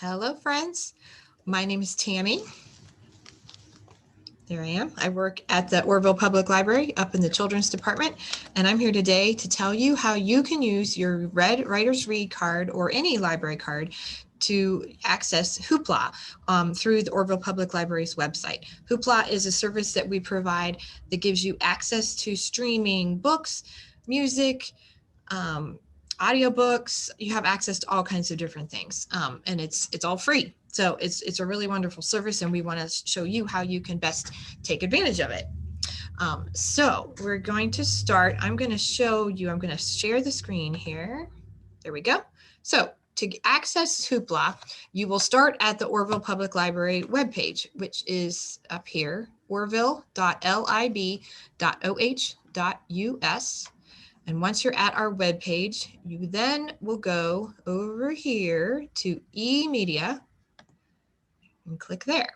Hello, friends. My name is Tammy. There I am. I work at the Orrville Public Library up in the Children's Department, and I'm here today to tell you how you can use your Red Writer's Read card or any library card to access Hoopla through the Orrville Public Library's website. Hoopla is a service that we provide that gives you access to streaming books, music, um, audiobooks. You have access to all kinds of different things, and it's all free. So it's a really wonderful service, and we want to show you how you can best take advantage of it. So we're going to start. I'm going to show you. I'm going to share the screen here. There we go. So to access Hoopla, you will start at the Orrville Public Library webpage, which is up here, orrville.lib.oh.us. And once you're at our webpage, you then will go over here to emedia and click there.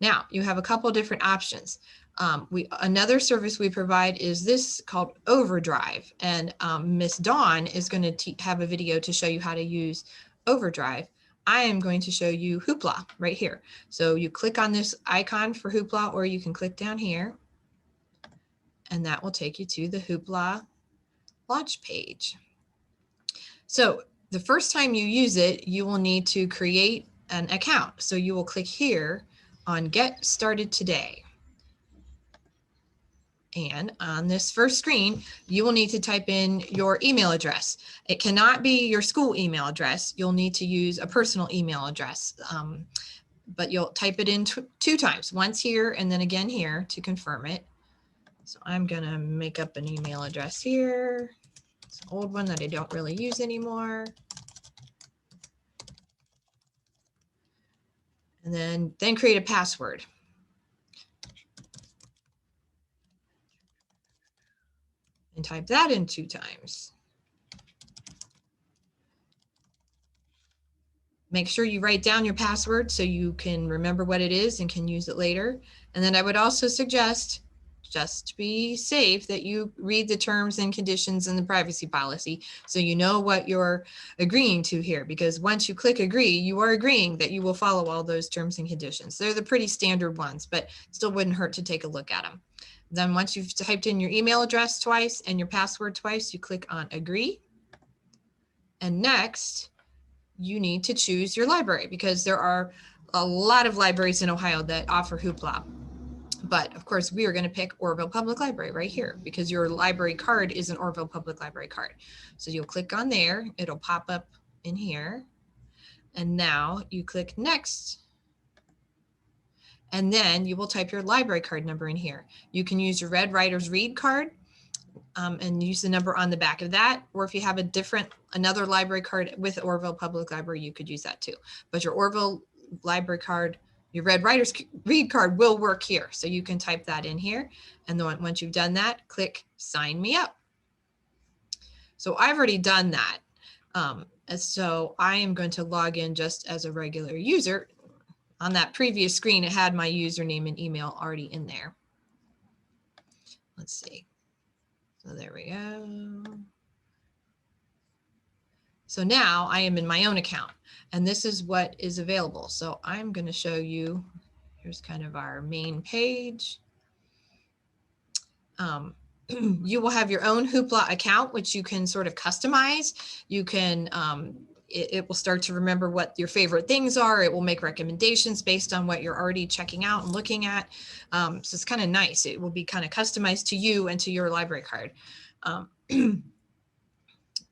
Now you have a couple different options. Another service we provide is this called Overdrive, and Miss Dawn is going to have a video to show you how to use Overdrive. I am going to show you Hoopla right here. So you click on this icon for Hoopla, or you can click down here, and that will take you to the Hoopla launch page. So the first time you use it, you will need to create an account. So you will click here on Get Started Today. And on this first screen, you will need to type in your email address. It cannot be your school email address. You'll need to use a personal email address, but you'll type it in two times, once here and then again here to confirm it. So I'm gonna make up an email address here. It's an old one that I don't really use anymore. And then create a password. And type that in 2 times. Make sure you write down your password so you can remember what it is and can use it later. And then I would also suggest, just to be safe, that you read the terms and conditions and the privacy policy so you know what you're agreeing to here, because once you click agree, you are agreeing that you will follow all those terms and conditions. They're the pretty standard ones, but still wouldn't hurt to take a look at them. Then once you've typed in your email address twice and your password twice, you click on agree. And next, you need to choose your library, because there are a lot of libraries in Ohio that offer Hoopla. But of course, we are going to pick Orrville Public Library right here, because your library card is an Orrville Public Library card. So you'll click on there, it'll pop up in here. And now you click next. And then you will type your library card number in here. You can use your Red Writer's Read card and use the number on the back of that. Or if you have another library card with Orrville Public Library, you could use that too. But your Orrville library card, your Red Writer's Read card will work here. So you can type that in here. And then once you've done that, click sign me up. So I've already done that. So I am going to log in just as a regular user. On that previous screen, it had my username and email already in there. Let's see. So there we go. So now I am in my own account, and this is what is available. So I'm going to show you, here's kind of our main page. You will have your own Hoopla account, which you can sort of customize. You can, it will start to remember what your favorite things are. It will make recommendations based on what you're already checking out and looking at. So it's kind of nice. It will be kind of customized to you and to your library card.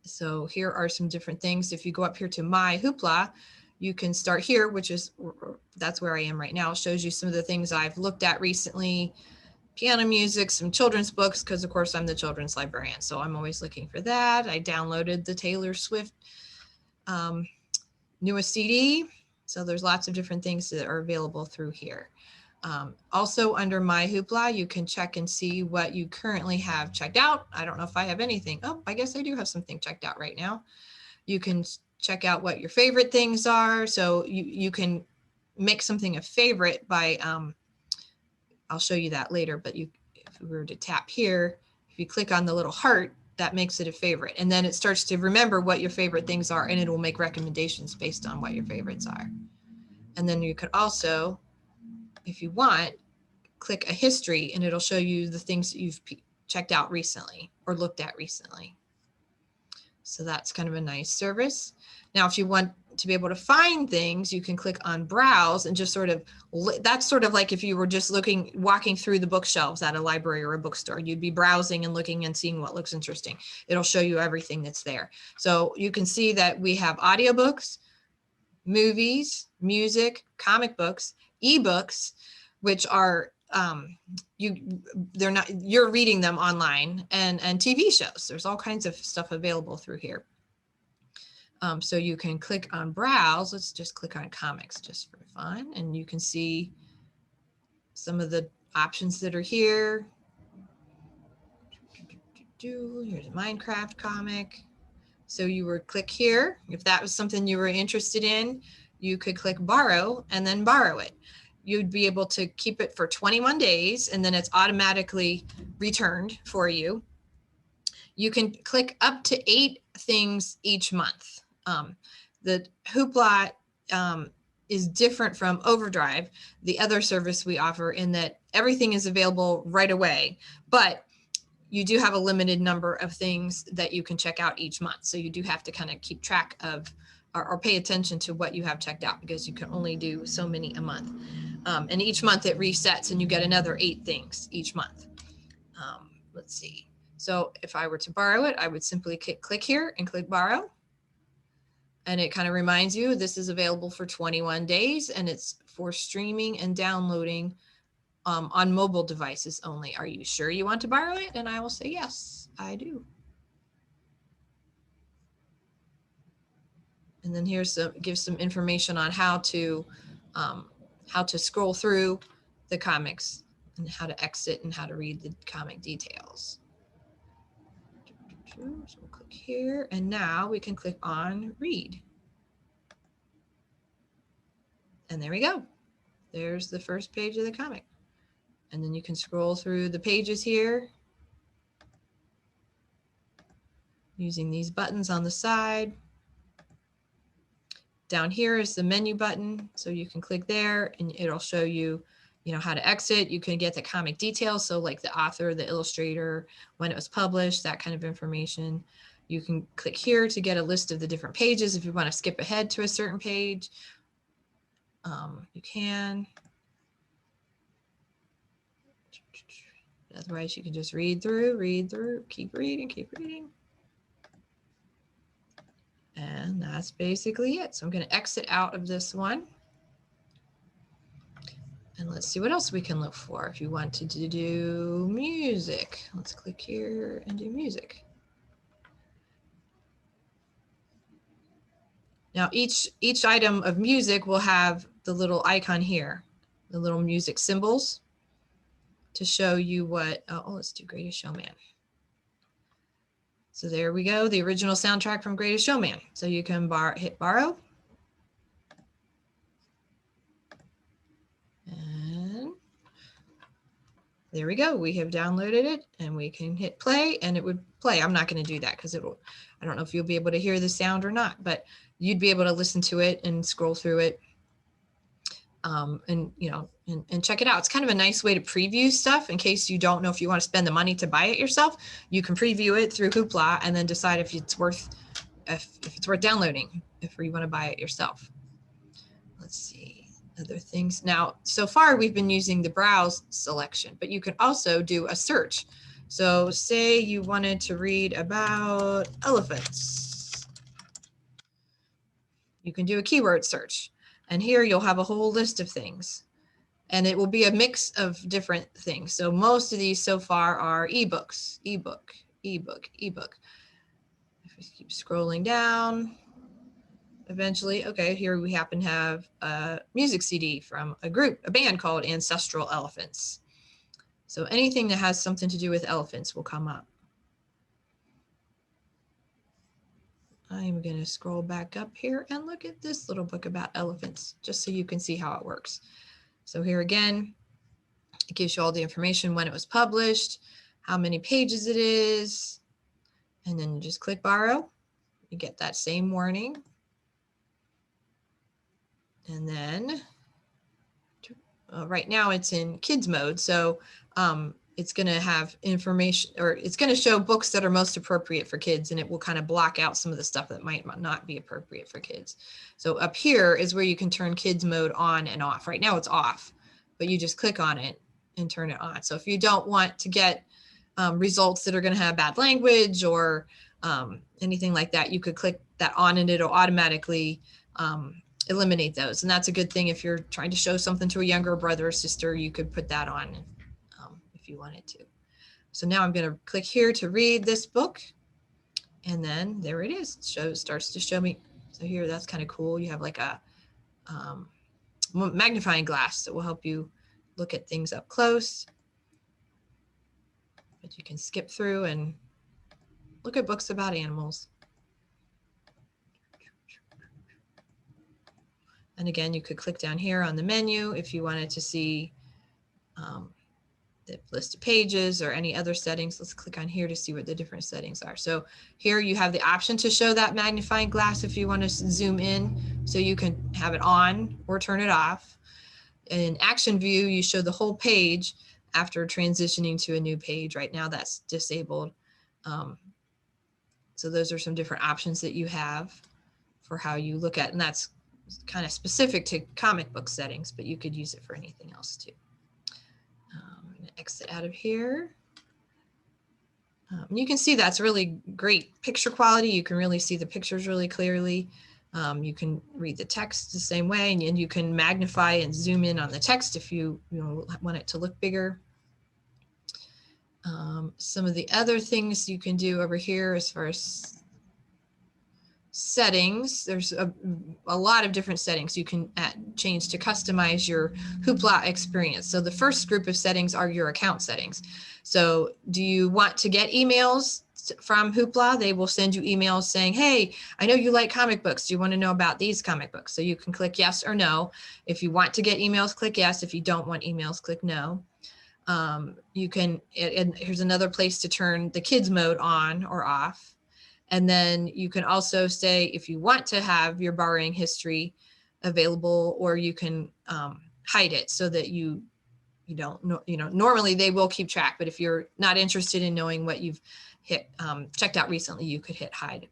So here are some different things. If you go up here to My Hoopla, you can start here, that's where I am right now. It shows you some of the things I've looked at recently. Piano music, some children's books, because of course I'm the children's librarian, so I'm always looking for that. I downloaded the Taylor Swift newest CD, so there's lots of different things that are available through here. Also under My Hoopla, you can check and see what you currently have checked out. I don't know if I have anything. Oh, I guess I do have something checked out right now. You can check out what your favorite things are. So you can make something a favorite by, I'll show you that later, but if we were to tap here, if you click on the little heart that makes it a favorite. And then it starts to remember what your favorite things are, and it will make recommendations based on what your favorites are. And then you could also, if you want, click a history, and it'll show you the things that you've checked out recently or looked at recently. So that's kind of a nice service. Now, if you want to be able to find things, you can click on browse and just sort of, that's sort of like if you were just walking through the bookshelves at a library or a bookstore, you'd be browsing and looking and seeing what looks interesting. It'll show you everything that's there. So you can see that we have audiobooks, movies, music, comic books, ebooks, which are you're reading them online, and TV shows. There's all kinds of stuff available through here. So you can click on browse. Let's just click on comics just for fun, and you can see some of the options that are here. Here's a Minecraft comic. So you would click here. If that was something you were interested in, you could click borrow and then borrow it. You'd be able to keep it for 21 days, and then it's automatically returned for you. You can click up to 8 things each month. The Hoopla is different from Overdrive, the other service we offer, in that everything is available right away, but you do have a limited number of things that you can check out each month. So you do have to kind of keep track of or pay attention to what you have checked out, because you can only do so many a month. And each month it resets and you get another 8 things each month. Let's see. So if I were to borrow it, I would simply click here and click borrow. And it kind of reminds you this is available for 21 days and it's for streaming and downloading on mobile devices only. Are you sure you want to borrow it? And I will say, yes, I do. And then here's gives some information on how to scroll through the comics and how to exit and how to read the comic details. So we'll click here, and now we can click on read. And there we go. There's the first page of the comic. And then you can scroll through the pages here using these buttons on the side. Down here is the menu button, so you can click there and it'll show you, how to exit. You can get the comic details, so like the author, the illustrator, when it was published, that kind of information. You can click here to get a list of the different pages if you want to skip ahead to a certain page. You can. Otherwise, you can just read through, keep reading. And that's basically it. So I'm going to exit out of this one. And let's see what else we can look for. If you wanted to do music, let's click here and do music. Now each item of music will have the little icon here, the little music symbols to show you what, let's do Greatest Showman. So there we go, the original soundtrack from Greatest Showman. So you can hit borrow. And there we go, we have downloaded it and we can hit play and it would play. I'm not going to do that because I don't know if you'll be able to hear the sound or not, but you'd be able to listen to it and scroll through it. And check it out. It's kind of a nice way to preview stuff in case you don't know if you want to spend the money to buy it yourself. You can preview it through Hoopla and then decide if it's worth downloading, if you want to buy it yourself. Let's see other things. Now, so far we've been using the browse selection, but you can also do a search. So say you wanted to read about elephants. You can do a keyword search. And here you'll have a whole list of things. And it will be a mix of different things. So most of these so far are ebooks, ebook. If we keep scrolling down, eventually, okay, here we happen to have a music CD from a band called Ancestral Elephants. So anything that has something to do with elephants will come up. I'm going to scroll back up here and look at this little book about elephants, just so you can see how it works. So here again, it gives you all the information, when it was published, how many pages it is, And then you just click borrow. You get that same warning. And then right now it's in kids mode. So it's going to have information, or it's going to show books that are most appropriate for kids, and it will kind of block out some of the stuff that might not be appropriate for kids. So up here is where you can turn kids mode on and off. Right now it's off, but you just click on it and turn it on. So if you don't want to get results that are going to have bad language or anything like that, you could click that on and it'll automatically eliminate those. And that's a good thing if you're trying to show something to a younger brother or sister, you could put that on if you wanted to. So now I'm going to click here to read this book. And then there it is. It starts to show me. So here, that's kind of cool. You have like a magnifying glass that will help you look at things up close. But you can skip through and look at books about animals. And again, you could click down here on the menu if you wanted to see the list of pages or any other settings. Let's click on here to see what the different settings are. So here you have the option to show that magnifying glass if you want to zoom in, so you can have it on or turn it off. In action view, you show the whole page after transitioning to a new page. Right now that's disabled. So those are some different options that you have for how you look at, and that's kind of specific to comic book settings, but you could use it for anything else too. I'm going to exit out of here. You can see that's really great picture quality. You can really see the pictures really clearly. You can read the text the same way, and you can magnify and zoom in on the text if you want it to look bigger. Some of the other things you can do over here as far as settings, there's a lot of different settings you can change to customize your Hoopla experience. So the first group of settings are your account settings. So do you want to get emails from Hoopla? They will send you emails saying, hey, I know you like comic books. Do you want to know about these comic books? So you can click yes or no. If you want to get emails, click yes. If you don't want emails, click no. You can, and here's another place to turn the kids mode on or off. And then you can also say if you want to have your borrowing history available, or you can hide it so that you don't know, normally they will keep track, but if you're not interested in knowing what you've checked out recently, you could hit hide.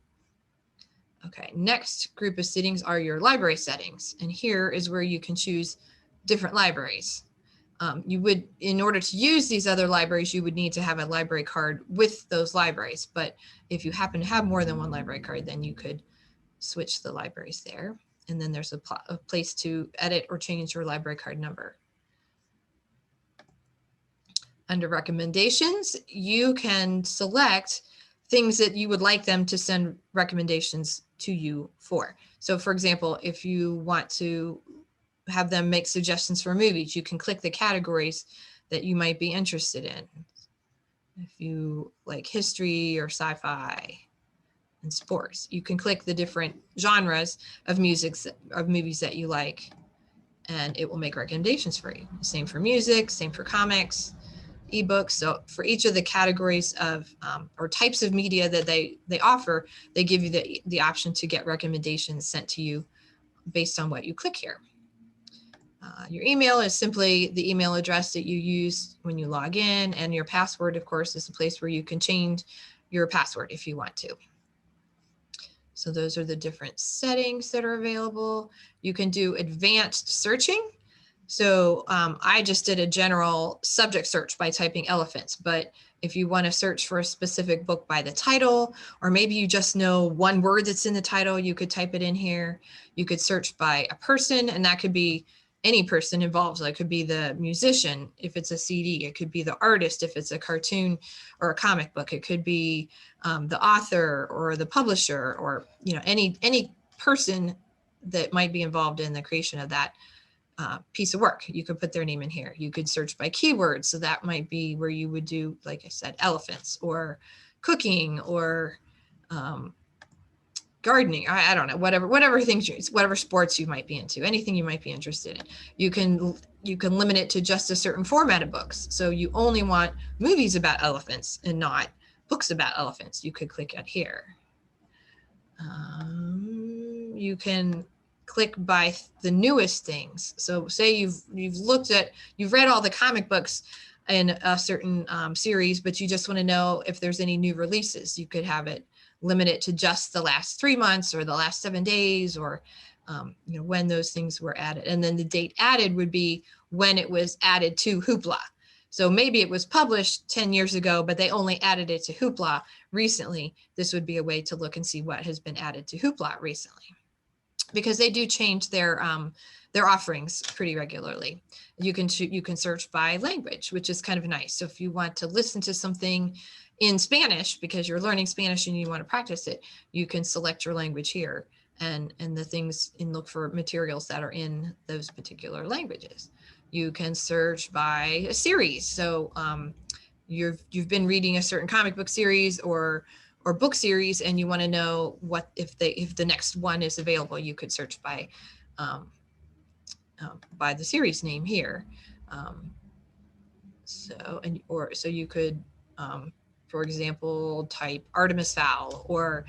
Okay, next group of settings are your library settings. And here is where you can choose different libraries. You would, in order to use these other libraries, you would need to have a library card with those libraries. But if you happen to have more than one library card, then you could switch the libraries there. And then there's a place to edit or change your library card number. Under recommendations, you can select things that you would like them to send recommendations to you for. So for example, if you want to have them make suggestions for movies, you can click the categories that you might be interested in. If you like history or sci-fi and sports, you can click the different genres of movies that you like, and it will make recommendations for you. Same for music, same for comics, ebooks. So for each of the categories of or types of media that they offer, they give you the option to get recommendations sent to you based on what you click here. Your email is simply the email address that you use when you log in, and your password, of course, is a place where you can change your password if you want to. So those are the different settings that are available. You can do advanced searching. So I just did a general subject search by typing elephants, but if you want to search for a specific book by the title, or maybe you just know one word that's in the title, you could type it in here. You could search by a person, and that could be any person involved. So it could be the musician if it's a CD, it could be the artist if it's a cartoon or a comic book, it could be the author or the publisher, or any person that might be involved in the creation of that piece of work. You could put their name in here. You could search by keywords, so that might be where you would do, like I said, elephants or cooking or gardening. I don't know, whatever things, whatever sports you might be into, anything you might be interested in. You can limit it to just a certain format of books. So you only want movies about elephants and not books about elephants, you could click on here. You can click by the newest things. So say you've read all the comic books in a certain series, but you just want to know if there's any new releases. You could have it limited to just the last 3 months or the last 7 days, or when those things were added. And then the date added would be when it was added to Hoopla. So maybe it was published 10 years ago, but they only added it to Hoopla recently. This would be a way to look and see what has been added to Hoopla recently, because they do change their offerings pretty regularly. You can search by language, which is kind of nice. So if you want to listen to something in Spanish because you're learning Spanish and you want to practice it, you can select your language here and the things and look for materials that are in those particular languages. You can search by a series. So you've been reading a certain comic book series or book series, and you want to know what if the next one is available. You could search by the series name here. So you could, for example, type Artemis Fowl, or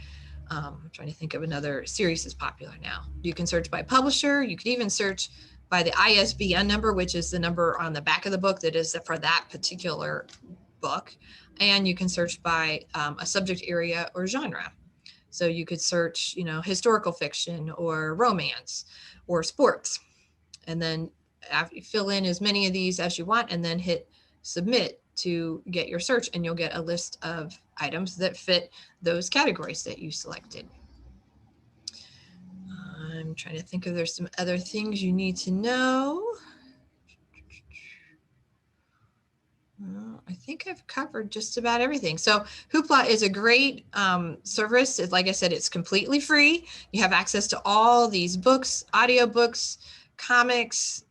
I'm trying to think of another series that's popular now. You can search by publisher. You could even search by the ISBN number, which is the number on the back of the book that is for that particular book. And you can search by a subject area or genre. So you could search, historical fiction or romance or sports, and then fill in as many of these as you want, and then hit submit to get your search, and you'll get a list of items that fit those categories that you selected. I'm trying to think if there's some other things you need to know. Well, I think I've covered just about everything. So Hoopla is a great service. Like I said, it's completely free. You have access to all these books, audiobooks, comics,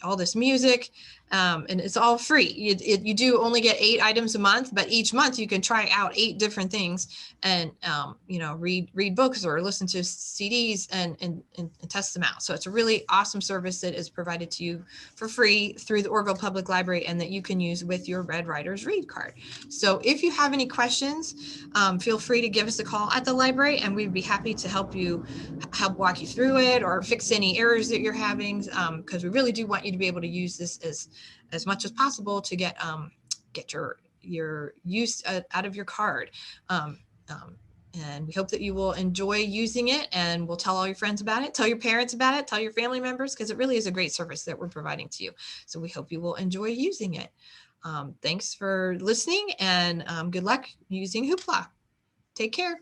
all this music, and it's all free. You do only get 8 items a month, but each month you can try out 8 different things and read books or listen to CDs and test them out. So it's a really awesome service that is provided to you for free through the Orrville Public Library, and that you can use with your Red Writers Read card. So if you have any questions, feel free to give us a call at the library, and we'd be happy to help walk you through it or fix any errors that you're having, because we really do want you to be able to use this as much as possible to get your use out of your card. And we hope that you will enjoy using it, and we'll tell all your friends about it, tell your parents about it, tell your family members, because it really is a great service that we're providing to you. So we hope you will enjoy using it. Thanks for listening, and good luck using Hoopla. Take care.